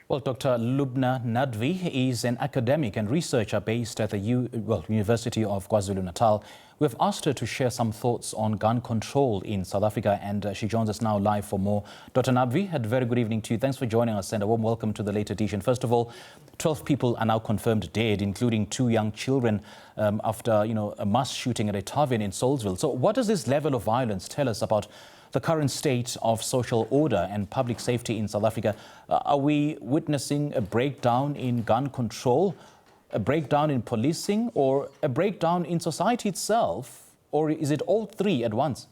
Well, Dr. Lubna Nadvi is an academic and researcher based at the University of KwaZulu-Natal. We've asked her to share some thoughts on gun control in South Africa, and she joins us now live for more. Dr. Nadvi, a very good evening to you. Thanks for joining us, and a warm welcome to the late edition. First of all, 12 people are now confirmed dead, including 2 young children, after a mass shooting at a tavern in Soulsville. So what does this level of violence tell us about the current state of social order and public safety in South Africa? Are we witnessing a breakdown in gun control, a breakdown in policing, or a breakdown in society itself? Or is it all three at once?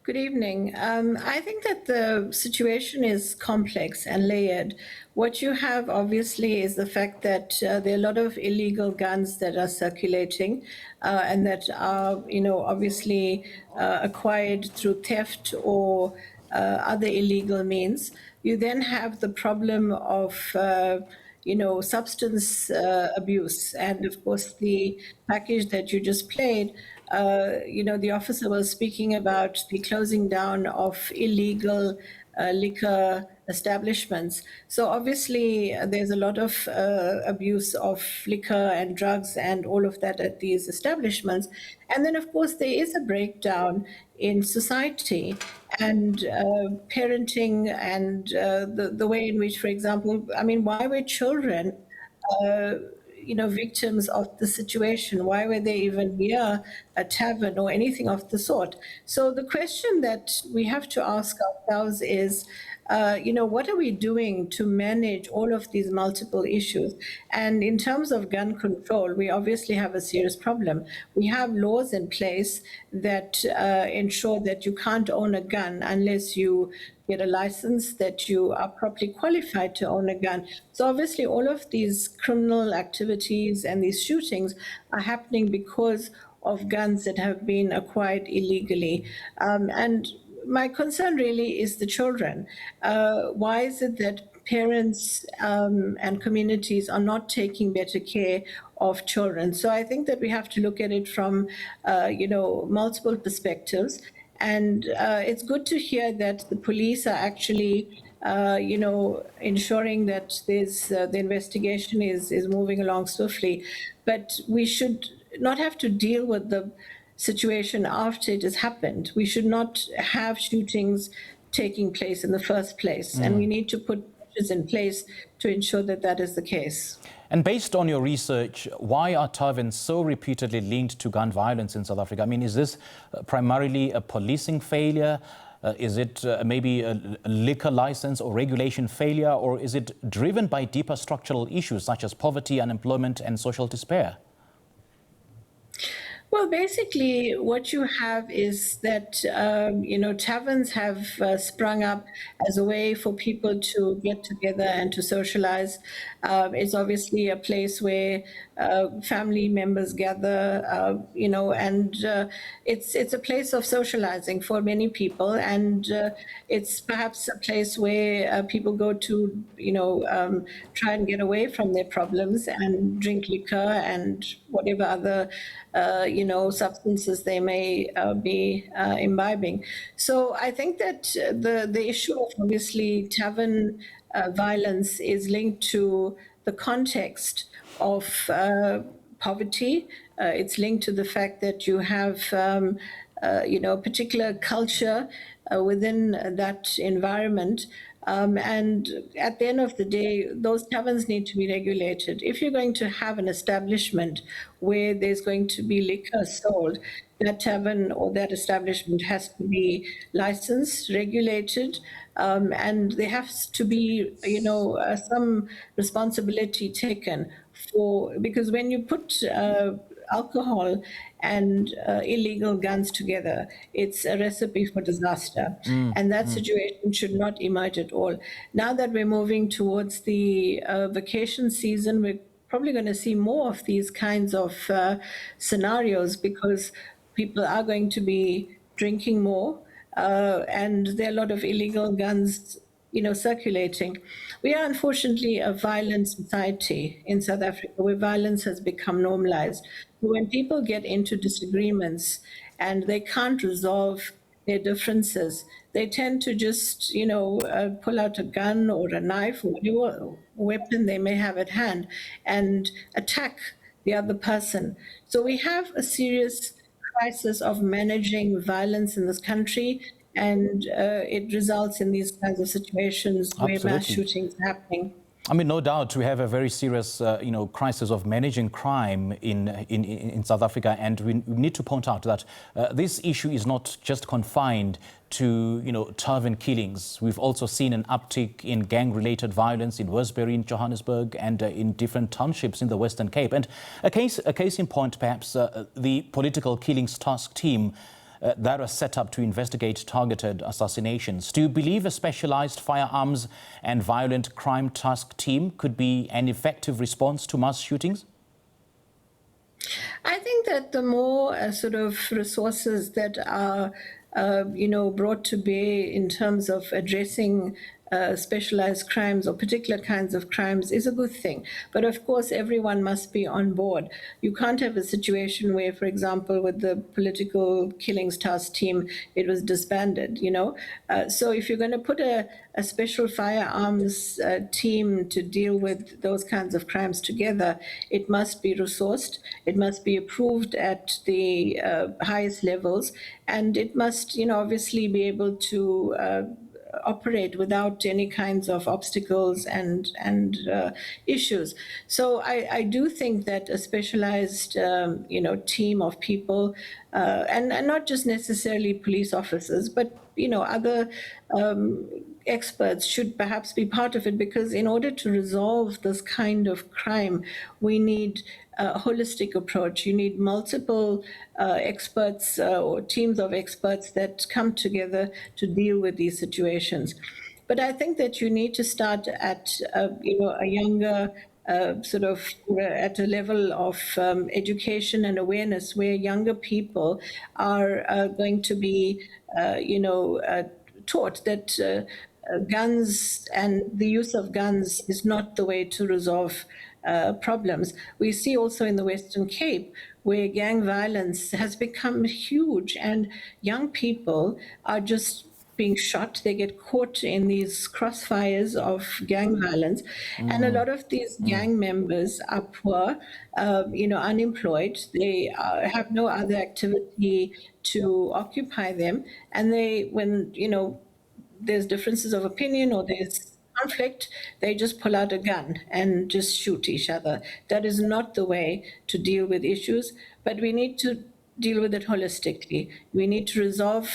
Good evening. I think that the situation is complex and layered. What you have, obviously, is the fact that there are a lot of illegal guns that are circulating and that are, obviously acquired through theft or other illegal means. You then have the problem of substance abuse. And of course, the package that you just played, the officer was speaking about the closing down of illegal liquor establishments. So obviously there's a lot of abuse of liquor and drugs and all of that at these establishments. And then of course there is a breakdown in society and parenting and the way in which, for example, why were children victims of the situation? Why were they even near a tavern or anything of the sort? So the question that we have to ask ourselves is, what are we doing to manage all of these multiple issues? And in terms of gun control, we obviously have a serious problem. We have laws in place that ensure that you can't own a gun unless you get a license, that you are properly qualified to own a gun. So obviously all of these criminal activities and these shootings are happening because of guns that have been acquired illegally. And my concern really is the children. Why is it that parents and communities are not taking better care of children? So I think that we have to look at it from, multiple perspectives. And it's good to hear that the police are actually, ensuring that the investigation is moving along swiftly. But we should not have to deal with the situation after it has happened. We should not have shootings taking place in the first place. And we need to put measures in place to ensure that that is the case. And based on your research, why are taverns so repeatedly linked to gun violence in South Africa? Is this primarily a policing failure? Is it maybe a liquor license or regulation failure? Or is it driven by deeper structural issues such as poverty, unemployment, and social despair? Well, basically, what you have is that, taverns have sprung up as a way for people to get together and to socialize. It's obviously a place where family members gather, and it's a place of socializing for many people. And it's perhaps a place where people go to, try and get away from their problems and drink liquor and whatever other substances they may be imbibing. So I think that the issue of obviously tavern violence is linked to the context of poverty. It's linked to the fact that you have, a particular culture within that environment. And at the end of the day, those taverns need to be regulated. If you're going to have an establishment where there's going to be liquor sold, that tavern or that establishment has to be licensed, regulated, and there has to be, some responsibility taken because when you put alcohol and illegal guns together, it's a recipe for disaster. And that situation should not emerge at all. Now that we're moving towards the vacation season, we're probably going to see more of these kinds of scenarios because people are going to be drinking more, and there are a lot of illegal guns circulating. We are unfortunately a violent society in South Africa where violence has become normalized. When people get into disagreements and they can't resolve their differences, they tend to just, pull out a gun or a knife or whatever weapon they may have at hand and attack the other person. So we have a serious crisis of managing violence in this country, and it results in these kinds of situations where mass Absolutely. shootings are happening. I mean, no doubt we have a very serious, crisis of managing crime in South Africa, and we need to point out that this issue is not just confined to, Tavern killings. We've also seen an uptick in gang-related violence in Worsbury, in Johannesburg, and in different townships in the Western Cape. And a case in point, perhaps, the Political Killings Task Team that are set up to investigate targeted assassinations. Do you believe a specialized firearms and violent crime task team could be an effective response to mass shootings? I think that the more sort of resources that are, brought to bear in terms of addressing specialized crimes or particular kinds of crimes is a good thing. But of course, everyone must be on board. You can't have a situation where, for example, with the Political Killings Task Team, it was disbanded, So if you're going to put a special firearms team to deal with those kinds of crimes together, it must be resourced, it must be approved at the highest levels, and it must, obviously be able to operate without any kinds of obstacles and issues. So I do think that a specialized, team of people, and not just necessarily police officers, but other experts should perhaps be part of it, because in order to resolve this kind of crime, we need a holistic approach. You need multiple experts or teams of experts that come together to deal with these situations. But I think that you need to start at a younger sort of at a level of education and awareness, where younger people are going to be taught that guns and the use of guns is not the way to resolve problems. We see also in the Western Cape, where gang violence has become huge, and young people are just being shot. They get caught in these crossfires of gang violence. And a lot of these gang members are poor, unemployed. They have no other activity to occupy them. And when there's differences of opinion or there's conflict, they just pull out a gun and just shoot each other. That is not the way to deal with issues, but we need to deal with it holistically. We need to resolve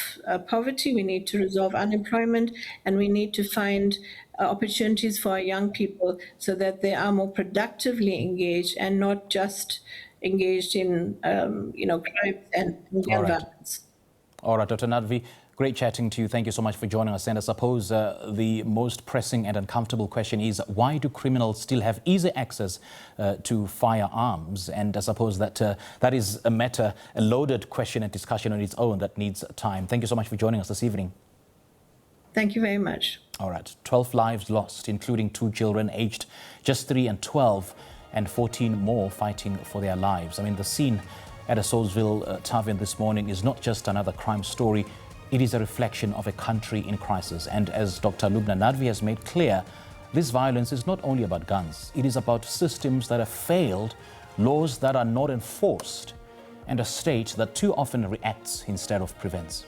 poverty, we need to resolve unemployment, and we need to find opportunities for our young people so that they are more productively engaged and not just engaged in, crimes and gang violence. All right, Dr. Nadvi, great chatting to you. Thank you so much for joining us. And I suppose the most pressing and uncomfortable question is, why do criminals still have easy access to firearms? And I suppose that that is a loaded question and discussion on its own that needs time. Thank you so much for joining us this evening. Thank you very much. All right, 12 lives lost, including 2 children aged just 3 and 12, and 14 more fighting for their lives. I mean, the scene at a Salisbury Tavern this morning is not just another crime story. It is a reflection of a country in crisis. And as Dr. Lubna Nadvi has made clear, this violence is not only about guns. It is about systems that have failed, laws that are not enforced, and a state that too often reacts instead of prevents.